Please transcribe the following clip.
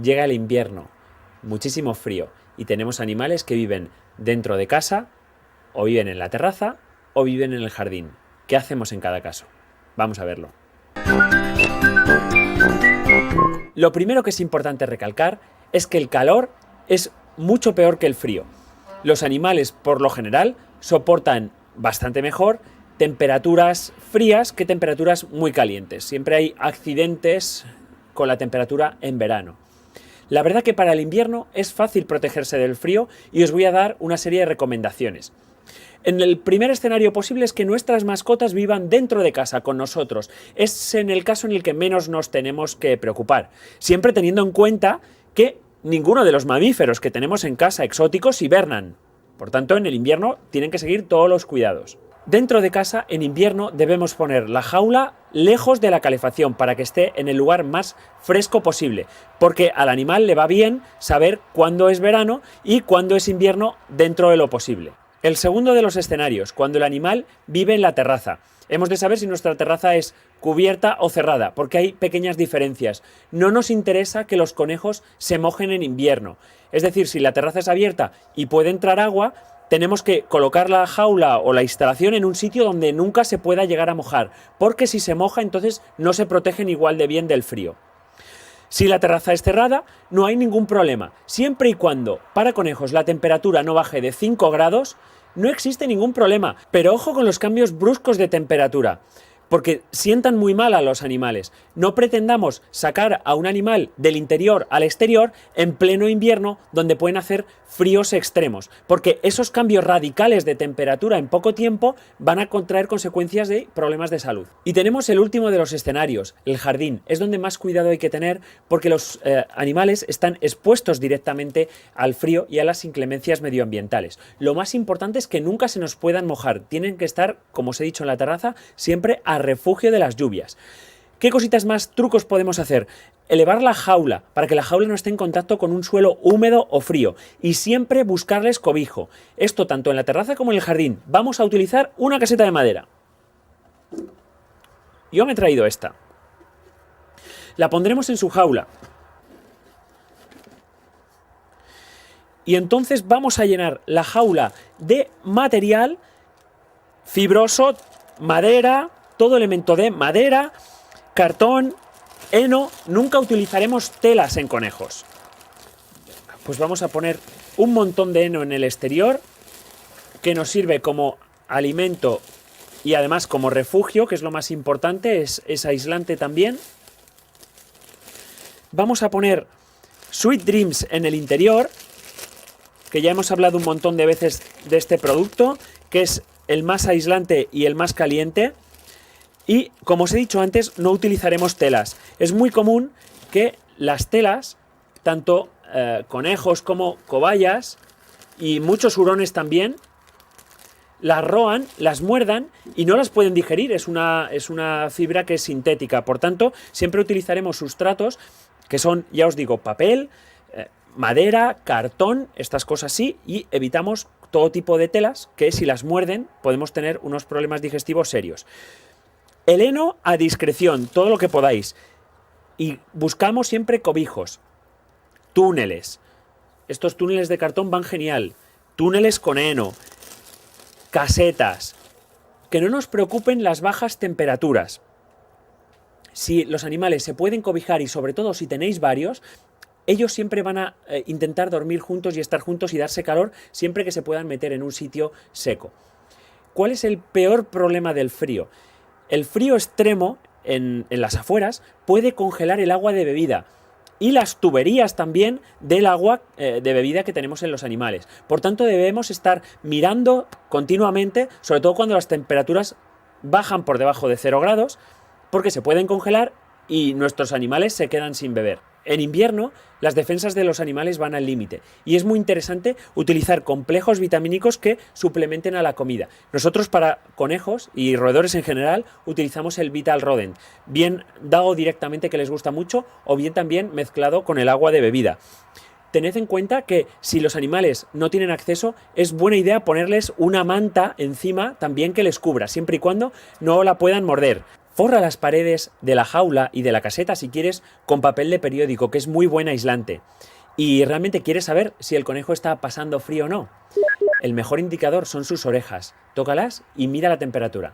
llega el invierno, muchísimo frío, y tenemos animales que viven dentro de casa, o viven en la terraza, o viven en el jardín. ¿Qué hacemos en cada caso? Vamos a verlo. Lo primero que es importante recalcar es que el calor es mucho peor que el frío. Los animales, por lo general, soportan bastante mejor temperaturas frías que temperaturas muy calientes. Siempre hay accidentes con la temperatura en verano. La verdad que para el invierno es fácil protegerse del frío y os voy a dar una serie de recomendaciones. En el primer escenario posible es que nuestras mascotas vivan dentro de casa con nosotros. Es en el caso en el que menos nos tenemos que preocupar, siempre teniendo en cuenta que ninguno de los mamíferos que tenemos en casa exóticos hibernan. Por tanto, en el invierno tienen que seguir todos los cuidados. Dentro de casa, en invierno, debemos poner la jaula lejos de la calefacción para que esté en el lugar más fresco posible, porque al animal le va bien saber cuándo es verano y cuándo es invierno dentro de lo posible. El segundo de los escenarios, cuando el animal vive en la terraza. Hemos de saber si nuestra terraza es cubierta o cerrada, porque hay pequeñas diferencias. No nos interesa que los conejos se mojen en invierno. Es decir, si la terraza es abierta y puede entrar agua, tenemos que colocar la jaula o la instalación en un sitio donde nunca se pueda llegar a mojar, porque si se moja entonces no se protegen igual de bien del frío. Si la terraza es cerrada, no hay ningún problema. Siempre y cuando para conejos la temperatura no baje de 5 grados, no existe ningún problema. Pero ojo con los cambios bruscos de temperatura, porque sientan muy mal a los animales. No pretendamos sacar a un animal del interior al exterior en pleno invierno, donde pueden hacer fríos extremos, porque esos cambios radicales de temperatura en poco tiempo van a contraer consecuencias de problemas de salud. Y tenemos el último de los escenarios, el jardín. Es donde más cuidado hay que tener, porque los animales están expuestos directamente al frío y a las inclemencias medioambientales. Lo más importante es que nunca se nos puedan mojar. Tienen que estar, como os he dicho, en la terraza, siempre a refugio de las lluvias. ¿Qué cositas más, trucos podemos hacer? Elevar la jaula, para que la jaula no esté en contacto con un suelo húmedo o frío, y siempre buscarles cobijo. Esto tanto en la terraza como en el jardín. Vamos a utilizar una caseta de madera. Yo me he traído esta. La pondremos en su jaula. Y entonces vamos a llenar la jaula de material fibroso, madera, todo elemento de madera, cartón, heno. Nunca utilizaremos telas en conejos. Pues vamos a poner un montón de heno en el exterior, que nos sirve como alimento y además como refugio, que es lo más importante, es aislante también. Vamos a poner Sweet Dreams en el interior, que ya hemos hablado un montón de veces de este producto, que es el más aislante y el más caliente. Y, como os he dicho antes, no utilizaremos telas. Es muy común que las telas, tanto conejos como cobayas y muchos hurones también, las roan, las muerdan y no las pueden digerir. Es una fibra que es sintética. Por tanto, siempre utilizaremos sustratos que son, ya os digo, papel, madera, cartón, estas cosas sí, y evitamos todo tipo de telas que, si las muerden, podemos tener unos problemas digestivos serios. El heno a discreción, todo lo que podáis. Y buscamos siempre cobijos, túneles. Estos túneles de cartón van genial. Túneles con heno, casetas. Que no nos preocupen las bajas temperaturas. Si los animales se pueden cobijar, y sobre todo si tenéis varios, ellos siempre van a intentar dormir juntos y estar juntos y darse calor siempre que se puedan meter en un sitio seco. ¿Cuál es el peor problema del frío? El frío extremo en las afueras puede congelar el agua de bebida y las tuberías también del agua de bebida que tenemos en los animales. Por tanto, debemos estar mirando continuamente, sobre todo cuando las temperaturas bajan por debajo de 0 grados, porque se pueden congelar y nuestros animales se quedan sin beber. En invierno, las defensas de los animales van al límite y es muy interesante utilizar complejos vitamínicos que suplementen a la comida. Nosotros, para conejos y roedores en general, utilizamos el Vital Rodent, bien dado directamente, que les gusta mucho, o bien también mezclado con el agua de bebida. Tened en cuenta que si los animales no tienen acceso, es buena idea ponerles una manta encima también que les cubra, siempre y cuando no la puedan morder. Forra las paredes de la jaula y de la caseta, si quieres, con papel de periódico, que es muy buen aislante. Y realmente quieres saber si el conejo está pasando frío o no. El mejor indicador son sus orejas. Tócalas y mira la temperatura.